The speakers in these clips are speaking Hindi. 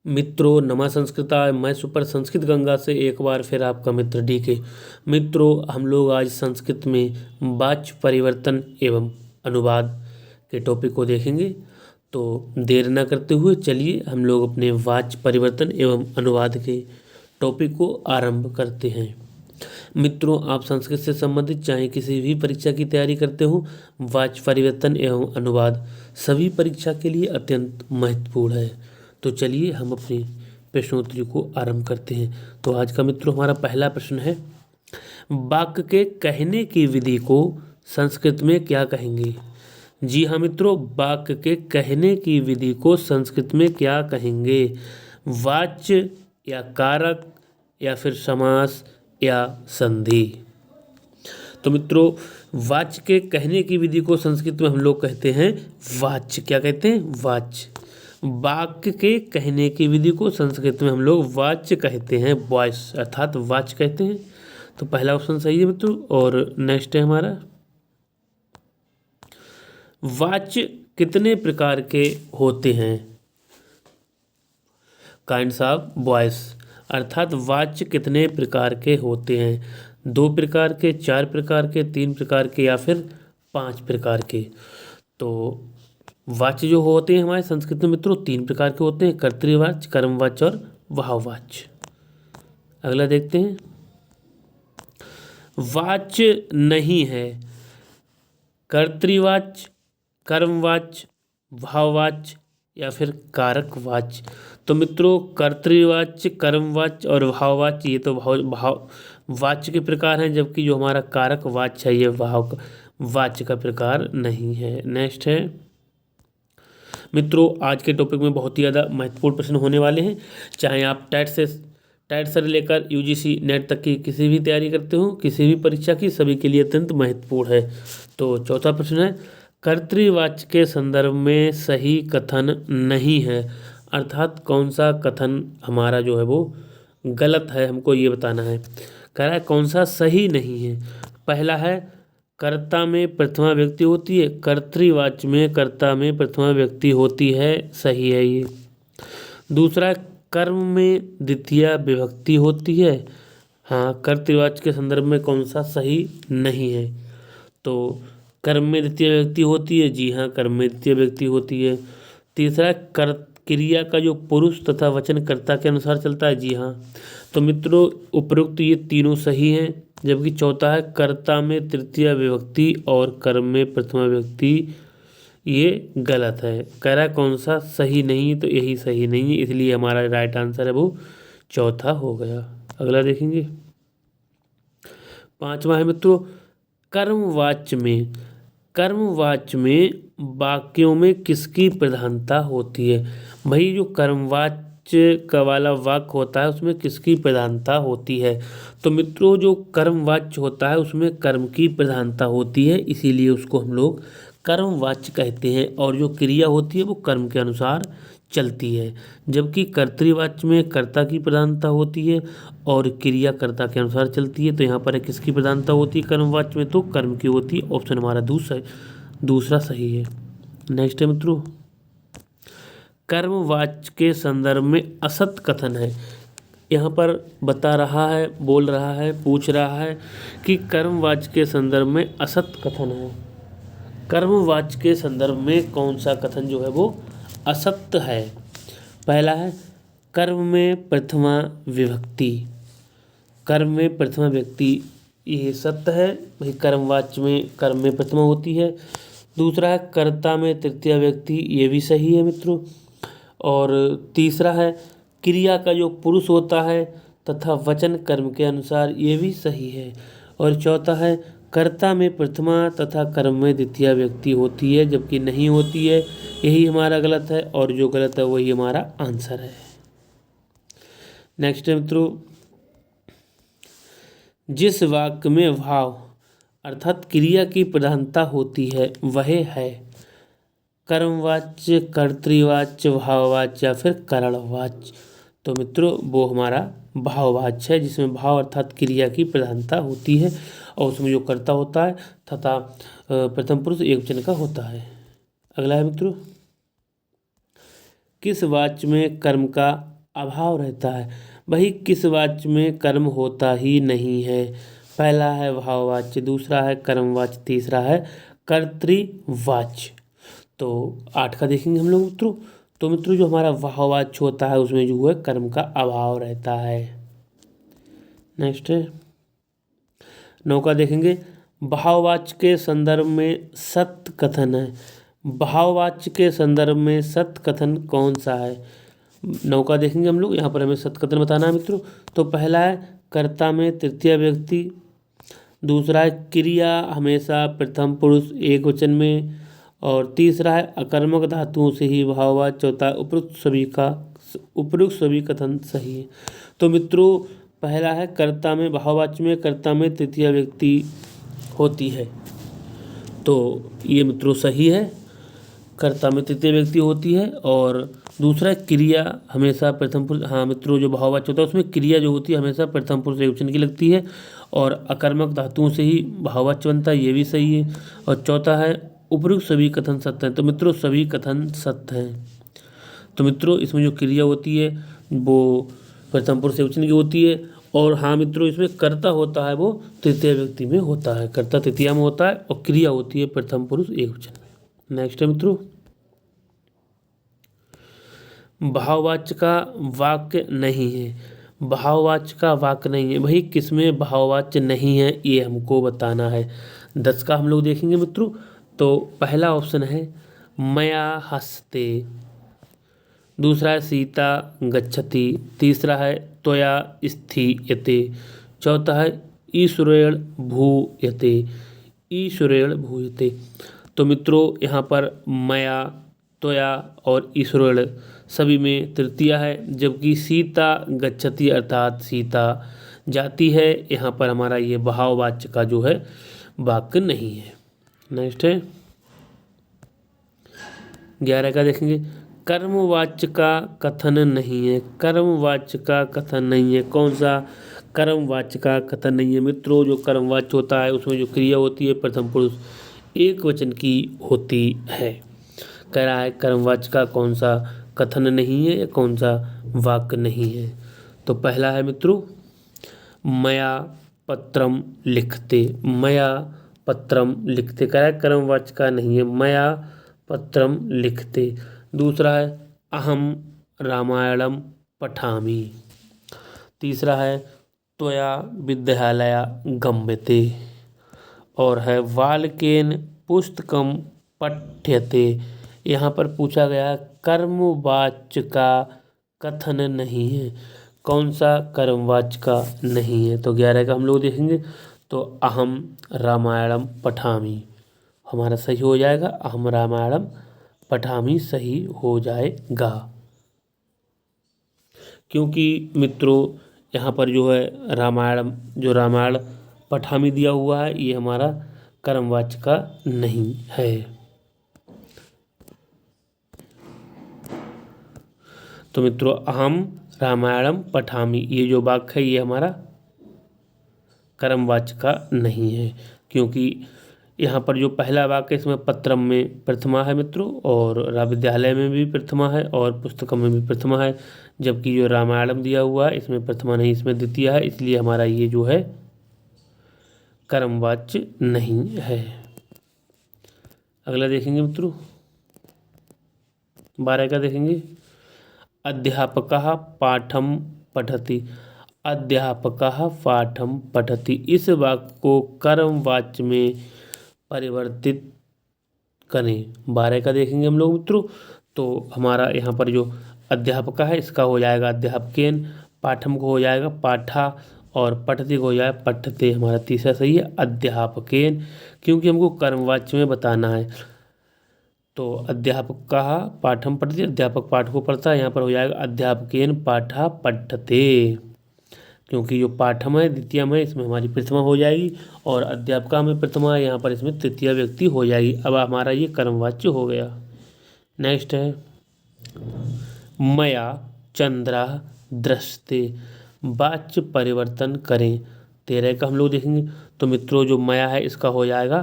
मित्रों नमः संस्कृताय। मैं सुपर संस्कृत गंगा से एक बार फिर आपका मित्र डीके। मित्रों हम लोग आज संस्कृत में वाच्य परिवर्तन एवं अनुवाद के टॉपिक को देखेंगे। तो देर न करते हुए चलिए हम लोग अपने वाच्य परिवर्तन एवं अनुवाद के टॉपिक को आरंभ करते हैं। मित्रों आप संस्कृत से संबंधित चाहे किसी भी परीक्षा की तैयारी करते हो, वाच्य परिवर्तन एवं अनुवाद सभी परीक्षा के लिए अत्यंत महत्वपूर्ण है। तो चलिए हम अपने प्रश्नोत्तरी को आरंभ करते हैं। तो आज का मित्रों हमारा पहला प्रश्न है, वाक्य के कहने की विधि को संस्कृत में क्या कहेंगे? जी हाँ मित्रों, वाक्य के कहने की विधि को संस्कृत में क्या कहेंगे? वाच्य या कारक या फिर समास या संधि। तो मित्रों वाच्य के कहने की विधि को संस्कृत में हम लोग कहते हैं वाच्य। क्या कहते हैं? वाच्य। वाक्य के कहने की विधि को संस्कृत में हम लोग वाच्य कहते हैं, वॉइस अर्थात वाच्य कहते हैं। तो पहला ऑप्शन सही है मित्रों। और नेक्स्ट है हमारा, वाच्य कितने प्रकार के होते हैं? काइंड्स ऑफ वॉइस अर्थात वाच्य कितने प्रकार के होते हैं? 2 प्रकार के, 4 प्रकार के, 3 प्रकार के या फिर 5 प्रकार के। तो वाच्य जो होते हैं हमारे संस्कृत में मित्रों 3 प्रकार के होते हैं, कर्तृवाच्य, कर्मवाच्य और भाववाच्य। अगला देखते हैं, वाच्य नहीं है कर्तृवाच्य, कर्मवाच्य, भाववाच्य या फिर कारक वाच्य। तो मित्रों कर्तृवाच्य, कर्मवाच्य और भाववाच्य ये तो भाव वाच्य के प्रकार हैं, जबकि जो हमारा कारक वाच्य है ये भाव वाच्य का प्रकार नहीं है। नेक्स्ट है मित्रों, आज के टॉपिक में बहुत ही ज़्यादा महत्वपूर्ण प्रश्न होने वाले हैं। चाहे आप टेट से लेकर यूजीसी नेट तक की किसी भी तैयारी करते हो, किसी भी परीक्षा की, सभी के लिए अत्यंत महत्वपूर्ण है। तो चौथा प्रश्न है, कर्तृवाच्य के संदर्भ में सही कथन नहीं है, अर्थात कौन सा कथन हमारा जो है वो गलत है, हमको ये बताना है। कह रहा है कौन सा सही नहीं है। पहला है कर्ता में प्रथमा व्यक्ति होती है, कर्तृवाच्य में कर्ता में प्रथमा व्यक्ति होती है, सही है ये। दूसरा कर्म में द्वितीय विभक्ति होती है, हाँ कर्तृवाच्य के संदर्भ में कौन सा सही नहीं है? तो कर्म में द्वितीय व्यक्ति होती है, जी हाँ कर्म में द्वितीय व्यक्ति होती है। तीसरा क्रिया का जो पुरुष तथा वचन कर्ता के अनुसार चलता है, जी हाँ। तो मित्रों उपरोक्त ये तीनों सही हैं, जबकि चौथा है कर्ता में तृतीय विभक्ति और कर्म में प्रथमा व्यक्ति, ये गलत है। कह रहा है कौन सा सही नहीं, तो यही सही नहीं है, इसलिए हमारा राइट आंसर है वो चौथा हो गया। अगला देखेंगे, पांचवा है मित्रों, कर्मवाच्य में वाक्यों में किसकी प्रधानता होती है? भाई जो कर्मवाच्य का वाला वाक्य होता है उसमें किसकी प्रधानता होती है? तो मित्रों जो कर्मवाच्य होता है उसमें कर्म की प्रधानता होती है, इसीलिए उसको हम लोग कर्मवाच्य कहते हैं। और जो क्रिया होती है वो कर्म के अनुसार चलती है, जबकि कर्तृवाच्य में कर्ता की प्रधानता होती है और क्रिया कर्ता के अनुसार चलती है। तो यहाँ पर किसकी प्रधानता होती है कर्मवाच्य में? तो कर्म की होती है। ऑप्शन हमारा दूसरा सही है। नेक्स्ट है मित्रों, कर्मवाच्य के संदर्भ में असत कथन है। यहाँ पर बता रहा है, बोल रहा है, पूछ रहा है कि कर्मवाच्य के संदर्भ में असत कथन है। कर्मवाच्य के संदर्भ में कौन सा कथन जो है वो असत्य है? पहला है कर्म में प्रथमा विभक्ति, कर्म में प्रथमा व्यक्ति, ये सत्य है भाई, कर्मवाच्य में कर्म में प्रथमा होती है। दूसरा है कर्ता में तृतीय व्यक्ति, ये भी सही है मित्रों। और तीसरा है क्रिया का जो पुरुष होता है तथा वचन कर्म के अनुसार, ये भी सही है। और चौथा है कर्ता में प्रथमा तथा कर्म में द्वितीय व्यक्ति होती है, जबकि नहीं होती है, यही हमारा गलत है। और जो गलत है वही हमारा आंसर है। नेक्स्ट है मित्रों, जिस वाक्य में भाव अर्थात क्रिया की प्रधानता होती है वह है कर्मवाच्य, कर्तृवाच्य, भाववाच्य या फिर करणवाच्य। तो मित्रों वो हमारा भाववाच्य है, जिसमें भाव अर्थात क्रिया की प्रधानता होती है और उसमें जो कर्ता होता है तथा प्रथम पुरुष एकवचन का होता है। अगला है मित्रों, किस वाच्य में कर्म का अभाव रहता है। वही किस वाच्य में कर्म होता ही नहीं है। पहला है भाववाच्य, दूसरा है कर्मवाच्य, तीसरा है कर्तृवाच्य। तो 8 का देखेंगे हम लोग मित्रों। तो मित्रों जो हमारा भाववाच्य होता है उसमें जो है कर्म का अभाव रहता है। नेक्स्ट है 9 का देखेंगे। भाववाच्य के संदर्भ में सत्य कथन है। भाववाच्य के संदर्भ में सत्य कथन कौन सा है। 9 का देखेंगे हम लोग। यहाँ पर हमें सत्य कथन बताना है मित्रों। तो पहला है कर्ता में तृतीय व्यक्ति, दूसरा है क्रिया हमेशा प्रथम पुरुष एक वचन में, और तीसरा है अकर्मक धातुओं से ही भाववाच्य, चौथा है उपयुक्त सभी कथन सही है। तो मित्रों पहला है कर्ता में, भाववाच्य में कर्ता में तृतीय व्यक्ति होती है, तो ये मित्रों सही है, कर्ता में तृतीय व्यक्ति होती है। और दूसरा क्रिया हमेशा प्रथम पुरुष, हाँ मित्रों जो भाववाच्य होता है उसमें क्रिया जो होती है हमेशा प्रथम पुरुष एक वचन की लगती है, और अकर्मक धातुओं से ही भाववाच्य बनता है, ये भी सही है। और चौथा है उपयुक्त सभी कथन सत्य हैं। तो मित्रों सभी कथन सत्य हैं। तो मित्रों इसमें जो क्रिया होती है वो प्रथम पुरुष एक वचन की होती है, और हाँ मित्रों इसमें कर्ता होता है वो तृतीय व्यक्ति में होता है, कर्ता तृतीया में होता है, और क्रिया होती है प्रथम पुरुष एक वचन में। नेक्स्ट है मित्रों भाववाच्य का वाक्य नहीं है। भाववाच्य का वाक्य नहीं है, भाई किसमें भाववाच्य नहीं है ये हमको बताना है। 10 का हम लोग देखेंगे मित्रों। तो पहला ऑप्शन है मया हस्ते, दूसरा है सीता गच्छति, तीसरा है त्वया स्थीयते, चौथा है ईश्वरेण भूयते, ईश्वरेण भूयते। तो मित्रों यहाँ पर मया, त्वया और ईश्वरेण सभी में तृतीया है, जबकि सीता गच्छति अर्थात सीता जाती है, यहाँ पर हमारा ये भाववाच्य का जो है वाक्य नहीं है। नेक्स्ट है 11 का देखेंगे। कर्मवाच्य का कथन नहीं है। कर्मवाच्य का कथन नहीं है, कौन सा कर्मवाच्य का कथन नहीं है मित्रों। जो कर्मवाच्य होता है उसमें जो क्रिया होती है प्रथम पुरुष एक वचन की होती है। कह रहा है कर्मवाच्य का कौन सा कथन नहीं है या कौन सा वाक्य नहीं है। तो पहला है मित्रों मया पत्रम लिखते, मया पत्रम लिखते, कह रहा है कर्मवाच्य का नहीं है, मया पत्रम लिखते। दूसरा है अहम रामायणम पठामि, तीसरा है त्वया विद्यालया गम्यते, और है बालकेन पुस्तकम पठ्यते। यहाँ पर पूछा गया कर्मवाच्य का कथन नहीं है, कौन सा कर्मवाच्य का नहीं है। तो 11 का हम लोग देखेंगे। तो अहम रामायणम पठामि हमारा सही हो जाएगा, अहम रामायणम पठामि सही हो जाएगा। क्योंकि मित्रों यहाँ पर जो है रामायण, जो रामायण पठामि दिया हुआ है ये हमारा कर्मवाच्य का नहीं है। तो मित्रों अहम रामायणम पठामि ये जो वाक्य है ये हमारा कर्मवाच्य का नहीं है, क्योंकि यहाँ पर जो पहला वाक्य इसमें पत्रम में प्रथमा है मित्रों, और विद्यालय में भी प्रथमा है, और पुस्तकम में भी प्रथमा है, जबकि जो रामायणम दिया हुआ है इसमें प्रथमा नहीं इसमें द्वितीय है, इसलिए हमारा ये जो है कर्मवाच्य नहीं है। अगला देखेंगे मित्रों 12 का देखेंगे। अध्यापकः पाठम पठति, अध्यापकः पाठम पठति इस वाक्य को कर्मवाच्य में परिवर्तित करें। 12 का देखेंगे हम लोग मित्रों। तो हमारा यहाँ पर जो अध्यापक है इसका हो जाएगा अध्यापकेन, पाठम को हो जाएगा पाठा, और पठते को हो जाएगा पठते। हमारा तीसरा सही है अध्यापकेन, क्योंकि हमको कर्मवाच्य में बताना है। तो अध्यापक का पाठम पठते, अध्यापक पाठ को पढ़ता है, यहाँ पर हो जाएगा अध्यापकेन पाठा पठते, क्योंकि जो पाठम है द्वितीय में इसमें हमारी प्रथमा हो जाएगी, और अध्यापका में प्रथमा है, यहाँ पर इसमें तृतीय व्यक्ति हो जाएगी। अब हमारा ये कर्मवाच्य हो गया। नेक्स्ट है मया चंद्रा दृष्टे, वाच्य परिवर्तन करें। 13 का हम लोग देखेंगे। तो मित्रों जो मया है इसका हो जाएगा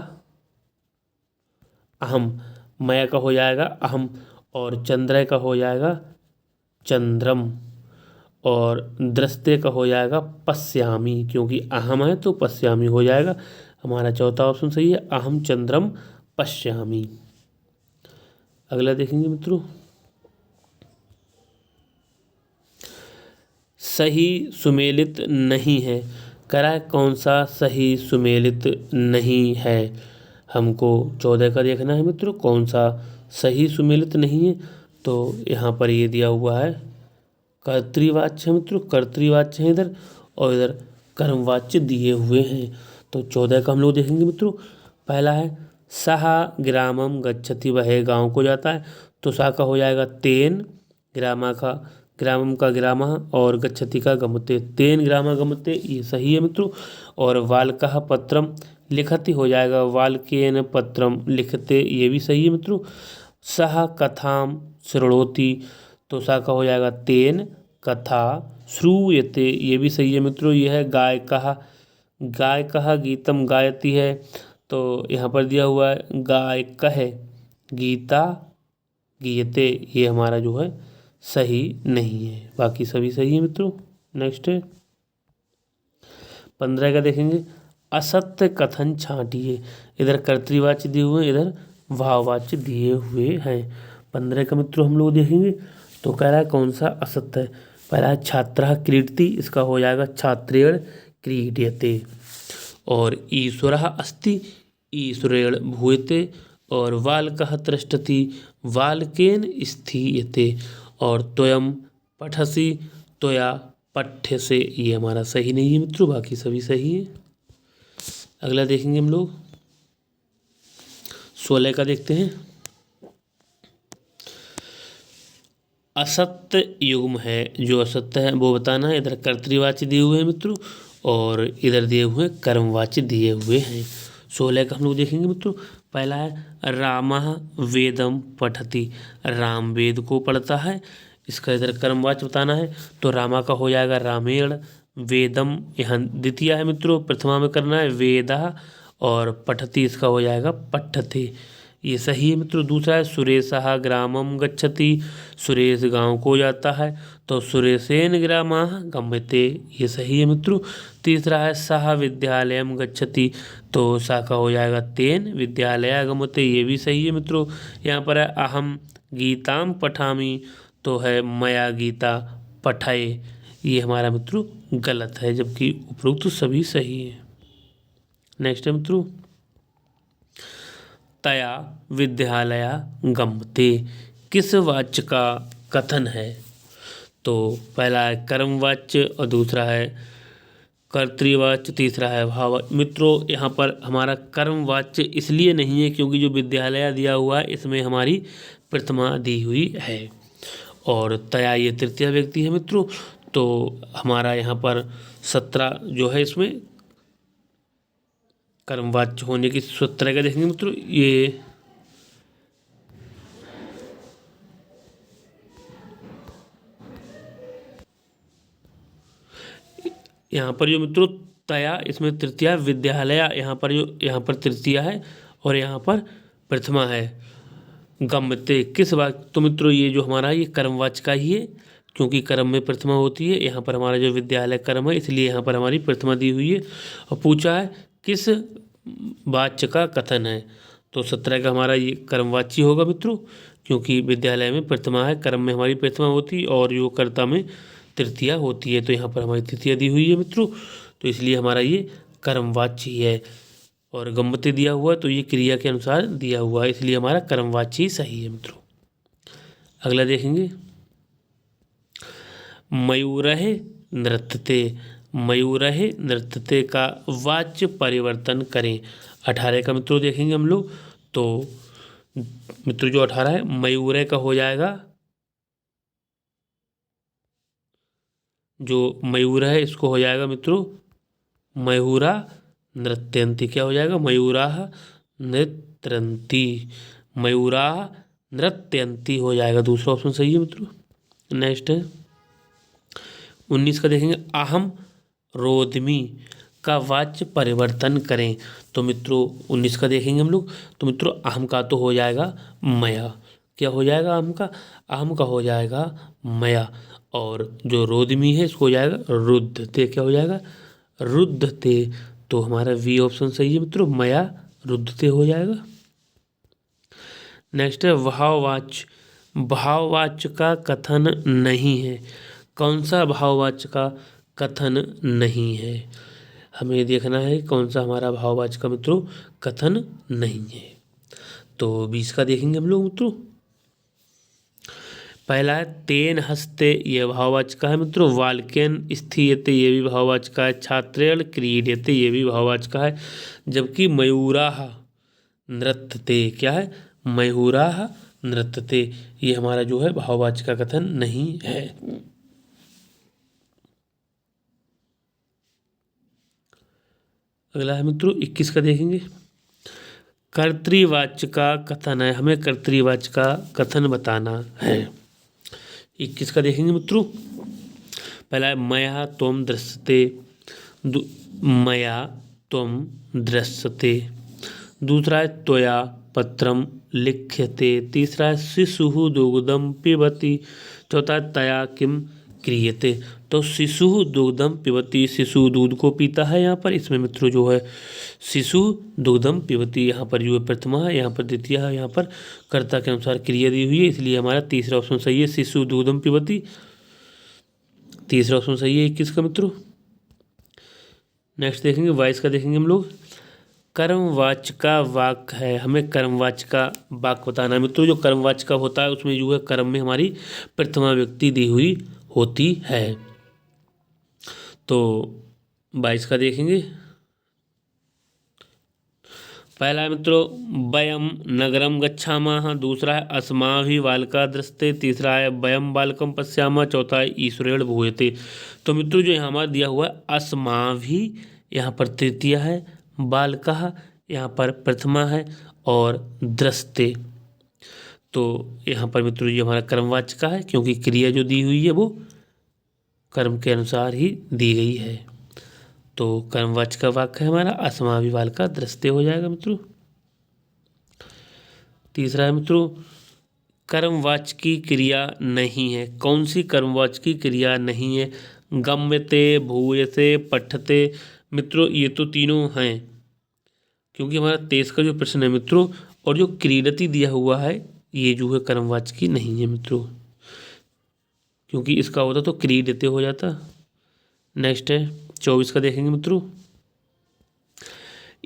अहम, मया का हो जाएगा अहम, और चंद्र का हो जाएगा चंद्रम, और दृष्टे का हो जाएगा पश्यामी, क्योंकि अहम है तो पश्यामी हो जाएगा। हमारा चौथा ऑप्शन सही है, अहम चंद्रम पश्यामी। अगला देखेंगे मित्रों, सही सुमेलित नहीं है। करा कौन सा सही सुमेलित नहीं है। हमको 14 का देखना है मित्रों, कौन सा सही सुमेलित नहीं है। तो यहाँ पर ये दिया हुआ है कर्तृवाच्य है मित्रों, कर्तृवाच्य है इधर, और इधर कर्मवाच्य दिए हुए हैं। तो 14 का हम लोग देखेंगे मित्रों। पहला है सहा ग्रामम गच्छति, वह गांव को जाता है, तो सा का हो जाएगा तेन, ग्रामम का ग्रामा और गच्छति का गमते, तेन ग्रामा गमते, ये सही है मित्रों। और वाल्कः पत्रम लिखति हो जाएगा वाल्केन पत्रम लिखते, ये भी सही है मित्रों। सह कथाम शृणोति, तो सा का हो जाएगा तेन कथा श्रूयते, ये भी सही है मित्रों। यह है गायकः गीतम गायती है, तो यहाँ पर दिया हुआ है गायकः गीता गीयते, ये हमारा जो है सही नहीं है। बाकी सभी सही है मित्रों। नेक्स्ट है 15 का देखेंगे, असत्य कथन छांटिए। इधर कर्तृवाच्य दिए हुए हैं, इधर भाववाच्य दिए हुए हैं। 15 का मित्रों हम लोग देखेंगे, तो कह रहा है कौन सा असत्य है। पहला है छात्रः क्रीडति, इसका हो जाएगा छात्रेण क्रीड्यते। और ईश्वरः अस्ति, ईश्वरेण भूयते। और बालकः तिष्ठति, बालकेन स्थीयते। और त्वयं पठसि, त्वया पठ्यसे, ये हमारा सही नहीं है मित्रों। बाकी सभी सही है। अगला देखेंगे हम लोग 16 का देखते हैं। असत्य युग्म है, जो असत्य है वो बताना है। इधर कर्तृवाच्य दिए हुए हैं मित्रों, और इधर दिए हुए कर्मवाच्य दिए हुए हैं। 16 का हम लोग देखेंगे मित्रों। पहला है रामः वेदम पठति, राम वेद को पढ़ता है, इसका इधर कर्मवाच्य बताना है। तो रामा का हो जाएगा रामेण, वेदम यहाँ द्वितीय है मित्रों, प्रथमा में करना है वेदा, और पठति इसका हो जाएगा पठते, ये सही है मित्रों। दूसरा है सुरेशः ग्रामम गच्छति, सुरेश गांव को जाता है, तो सुरेशेन ग्रामः गम्यते, ये सही है मित्रों। तीसरा है सः विद्यालयम गच्छति, तो सा का हो जाएगा तेन विद्यालय गम्यते, ये भी सही है मित्रों। यहाँ पर है अहम गीताम पठामि, तो है मया गीता पठाए, ये हमारा मित्रों गलत है, जबकि उपरोक्त सभी सही है। नेक्स्ट है मित्रों तया विद्यालया गम्यते, किस वाच्य का कथन है। तो पहला है कर्मवाच्य, और दूसरा है कर्तृवाच्य, तीसरा है भाववाच्य। मित्रों यहाँ पर हमारा कर्मवाच्य इसलिए नहीं है क्योंकि जो विद्यालय दिया हुआ है इसमें हमारी प्रथमा दी हुई है, और तया ये तृतीय व्यक्ति है मित्रों। तो हमारा यहाँ पर 17 जो है इसमें कर्मवाच्य होने की 17 का देखेंगे मित्रों। ये यहाँ पर जो मित्रों तया, इसमें तृतीया, विद्यालय यहाँ पर तृतीया है, और यहाँ पर प्रथमा है। गम्यते किस बात, तो मित्रों ये जो हमारा ये कर्मवाच्य का ही है, क्योंकि कर्म में प्रथमा होती है। यहाँ पर हमारा जो विद्यालय कर्म है, इसलिए यहाँ पर हमारी प्रथमा दी हुई है। और पूछा है किस वाच्य का कथन है, तो 17 का हमारा ये कर्मवाच्य होगा मित्रों, क्योंकि विद्यालय में प्रथमा है, कर्म में हमारी प्रथमा होती है, और जो कर्ता में तृतीया होती है। तो यहाँ पर हमारी तृतीया दी हुई है मित्रों, तो इसलिए हमारा ये कर्मवाच्य है। और गम्यते दिया हुआ है, तो ये क्रिया के अनुसार दिया हुआ है, इसलिए हमारा कर्मवाच्य ही सही है मित्रों। अगला देखेंगे मयूरः नृत्यते, मयूरः नृत्यते का वाच्य परिवर्तन करें। 18 का मित्रों देखेंगे हम लोग। तो मित्रों जो 18 है, मयूरः का हो जाएगा, जो मयूर है इसको हो जाएगा मित्रों मयूरा नृत्यंती। क्या हो जाएगा, मयूरा नृत्यंती, मयूरा नृत्यंती हो जाएगा, दूसरा ऑप्शन सही है मित्रों। नेक्स्ट है 19 का देखेंगे, अहम रोदमी का वाच्य परिवर्तन करें। तो मित्रों 19 का देखेंगे हम लोग। तो मित्रों अहम का तो हो जाएगा मया, क्या हो जाएगा अहम का हो जाएगा मया, और जो रोदमी है इसको हो जाएगा रुद्धते। क्या हो जाएगा? रुद्धते। तो हमारा वी ऑप्शन सही है मित्रों, मया रुद्धते हो जाएगा। नेक्स्ट है भाववाच्य। भाववाच्य का कथन नहीं है। कौन सा भाववाच्य का कथन नहीं है? हमें देखना है कौन सा हमारा भाववाच्य का मित्रों कथन नहीं है। तो 20 का देखेंगे हम लोग मित्रों। पहला है तेन हस्ते, ये भाववाच्य का है मित्रों। वाल्केन स्थीयते, ये भी भाववाच्य का है। छात्रेण क्रीड्यते, ये भी भाववाच्य का है। जबकि मयूराः नृत्यते, क्या है? मयूराः नृत्यते, ये हमारा जो है भाववाच्य का कथन नहीं है। अगला है मित्रों 21 का देखेंगे। कर्तृवाच्य का कथन है, हमें कर्तृवाच्य का कथन बताना है। 21 का देखेंगे मित्रों। पहला है मया त्वं दृश्यते, मया त्वं दृश्यते। दूसरा है त्वया पत्रम लिख्यते। तीसरा है शिशुः दुग्धम पिबति। चौथा है तया किम क्रियते। तो शिशु दुग्धम पिबती, शिशु दूध को पीता है। यहाँ पर इसमें मित्रों जो है शिशु दुग्धम पिबती, यहाँ पर जो है प्रथमा है, यहाँ पर द्वितीय है, यहाँ पर कर्ता के अनुसार क्रिया दी हुई है, इसलिए हमारा तीसरा ऑप्शन सही है, शिशु दुग्धम पिबती। तीसरा ऑप्शन सही है 21 का मित्रों। नेक्स्ट देखेंगे 22 का देखेंगे हम लोग। कर्मवाच्य का वाक्य है, हमें कर्मवाच्य का वाक्य बताना है मित्रों। जो कर्मवाच्य का होता है उसमें जो है कर्म में हमारी प्रथमा व्यक्ति दी हुई होती है। तो 22 का देखेंगे। पहला है मित्रों वयम नगरम गच्छामः। दूसरा है अस्माभिः बालका दृश्यते। तीसरा है वयम बालकम पश्यामः। चौथा है ईश्वरेण भूयते। तो मित्रों जो यहाँ हमारा दिया हुआ है अस्माभिः, यहाँ पर तृतीया है, बालकः यहाँ पर प्रथमा है, और दृश्यते तो यहाँ पर मित्रों ये हमारा कर्मवाच्य का है, क्योंकि क्रिया जो दी हुई है वो कर्म के अनुसार ही दी गई है। तो कर्मवाच्य का वाक्य है हमारा अस्माभिः बालका दृश्यते हो जाएगा मित्रों। तीसरा है मित्रों कर्मवाच्य की क्रिया नहीं है। कौन सी कर्मवाच्य की क्रिया नहीं है? गम्यते, भूयते, पठते। मित्रों ये तो तीनों हैं, क्योंकि हमारा 23 का जो प्रश्न है मित्रों, और जो क्रीडति दिया हुआ है ये जो है कर्मवाच्य की नहीं है मित्रों, क्योंकि इसका होता तो क्रीडते हो जाता। नेक्स्ट है 24 का देखेंगे मित्रों।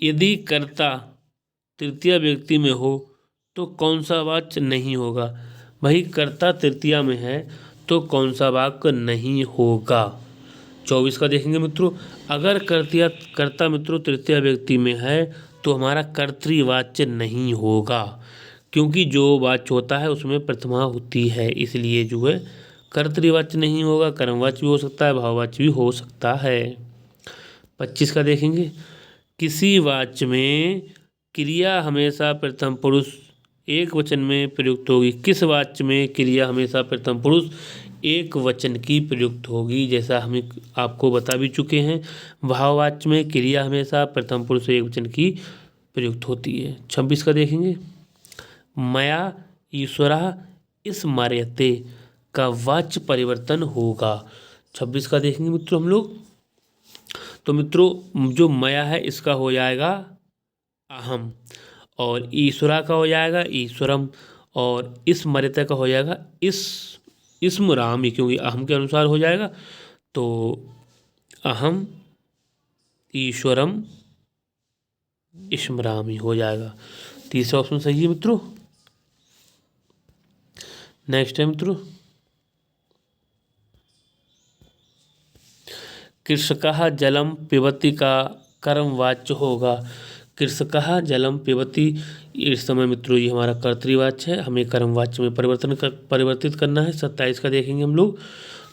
यदि कर्ता तृतीय व्यक्ति में हो तो कौन सा वाच्य नहीं होगा? भाई कर्ता तृतीया में है तो कौन सा वाक्य नहीं होगा? 24 का देखेंगे मित्रों। अगर कर्ता मित्रों तृतीय व्यक्ति में है तो हमारा कर्तृवाच्य नहीं होगा, क्योंकि जो वाच्य होता है उसमें प्रथमा होती है, इसलिए जो है कर्तृवाच्य नहीं होगा। कर्मवाच्य भी हो सकता है, भाववाच्य भी हो सकता है। 25 का देखेंगे। किसी वाच्य में क्रिया हमेशा प्रथम पुरुष एक वचन में प्रयुक्त होगी। किस वाच्य में क्रिया हमेशा प्रथम पुरुष एक वचन की प्रयुक्त होगी? जैसा हमें आपको बता भी चुके हैं, भाववाच्य में क्रिया हमेशा प्रथम पुरुष एक वचन की प्रयुक्त होती है। 26 का देखेंगे। मया ईश्वरः स्मर्यते का वाच्य परिवर्तन होगा। 26 का देखेंगे मित्रों हम लोग। तो मित्रों जो मया है इसका हो जाएगा अहम, और ईश्वरा का हो जाएगा ईश्वरम, और स्मर्यते का हो जाएगा स्मरामि, क्योंकि अहम के अनुसार हो जाएगा। तो अहम ईश्वरम स्मरामि हो जाएगा। तीसरा ऑप्शन सही है मित्रों। नेक्स्ट है मित्रों कृषकः जलम पिबति का कर्मवाच्य होगा। कृषकः जलम पिबति, इस समय मित्रों ये हमारा कर्तृवाच्य है, हमें कर्मवाच्य में परिवर्तित करना है। 27 का देखेंगे हम लोग।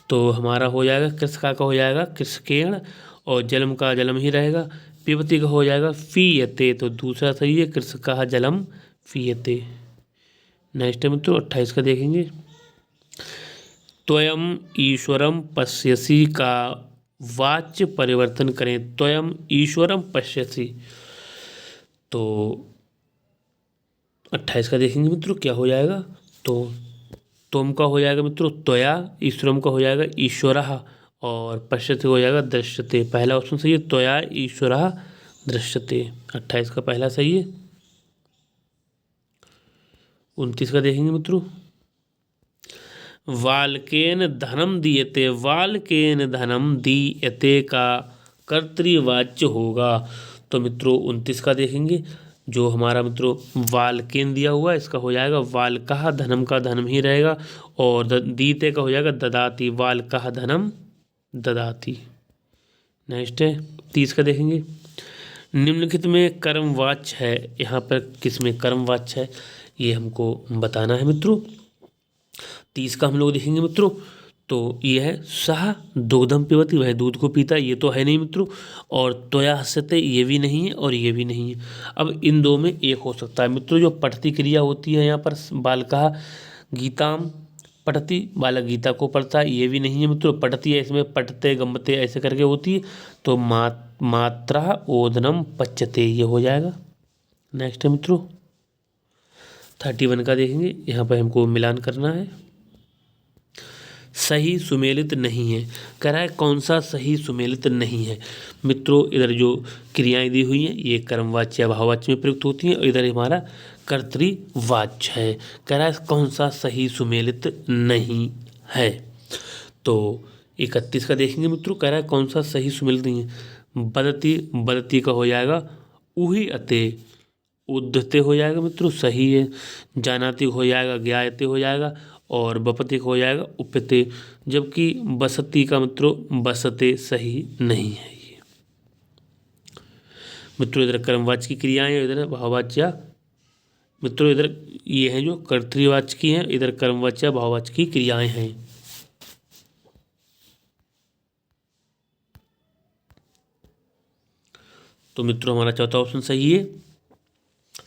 तो हमारा हो जाएगा कृषका का हो जाएगा कृषकेण, और जलम का जलम ही रहेगा। पिबति का हो जाएगा फीयते, तो दूसरा सही है कृषकः जलम फीयते। नेक्स्ट है मित्रों 28 का देखेंगे। त्वयम ईश्वरम पश्यसि का वाच्य परिवर्तन करें। त्वयम ईश्वरम पश्यसि, तो 28 का देखेंगे मित्रों क्या हो जाएगा। तो तोम का हो जाएगा मित्रों त्वया, ईश्वरम का हो जाएगा ईश्वरः, और पश्यते हो जाएगा दृश्यते। पहला ऑप्शन सही है, त्वया ईश्वरः दृश्यते। 28 का पहला सही है। 29 का देखेंगे मित्रों, वाल्केन धनम दीयते, वाल्केन धनम दीयते का कर्तृवाच्य होगा। तो मित्रों 29 का देखेंगे, जो हमारा मित्रों वाल्केन दिया हुआ है इसका हो जाएगा वाल्कः, धनम का धनम ही रहेगा, और दीते का हो जाएगा ददाति, वाल्कः धनम ददाति। नेक्स्ट है 30 का देखेंगे, निम्नलिखित में कर्मवाच्य है, यहाँ पर किस में कर्मवाच्य है ये हमको बताना है मित्रों। 30 का हम लोग देखेंगे मित्रों, तो ये है सह दुग्धम पिबती, वह दूध को पीता, ये तो है नहीं मित्रों, और त्वया हस्यते ये भी नहीं है और ये भी नहीं है। अब इन दो में एक हो सकता है मित्रों, जो पठती क्रिया होती है यहाँ पर बालकः गीताम पठती, बालक गीता को पढ़ता है, ये भी नहीं है मित्रों। पठती है इसमें पठते गमते ऐसे करके होती है, तो मात्रा ओदनम पच्यते ये हो जाएगा। नेक्स्ट है मित्रों 31 का देखेंगे, यहाँ पर हमको मिलान करना है। सही सुमेलित नहीं है, कह रहा है कौन सा सही सुमेलित नहीं है। मित्रों इधर जो क्रियाएं दी हुई हैं ये कर्मवाच्य या भाववाच्य में प्रयुक्त होती हैं, और इधर हमारा कर्तृवाच्य है। कह रहा है कौन सा सही सुमेलित नहीं है। तो 31 का देखेंगे मित्रों, कह रहा है कौन सा सही सुमेलित नहीं है। बदती, बदती का हो जाएगा उही अते, उद्धते हो जाएगा मित्रों सही है। जानाति हो जाएगा ज्ञायते हो जाएगा, और बपति हो जाएगा उपते, जबकि बसती का मित्रों बसते सही नहीं है ये। मित्रों इधर कर्मवाच्य की क्रियाएं, इधर भाववाच्य, मित्रों इधर ये है जो कर्तृवाच्य की हैं, इधर कर्मवाच्य भाववाच्य की क्रियाएं हैं। तो मित्रों हमारा चौथा ऑप्शन सही है।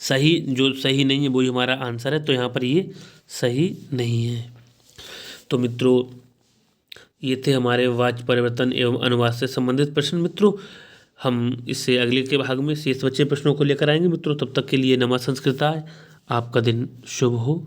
सही जो सही नहीं है वही हमारा आंसर है, तो यहाँ पर ये सही नहीं है। तो मित्रों ये थे हमारे वाच्य परिवर्तन एवं अनुवाद से संबंधित प्रश्न। मित्रों हम इससे अगले के भाग में शेष बचे प्रश्नों को लेकर आएंगे मित्रों। तब तक के लिए नमः संस्कृताय, आपका दिन शुभ हो।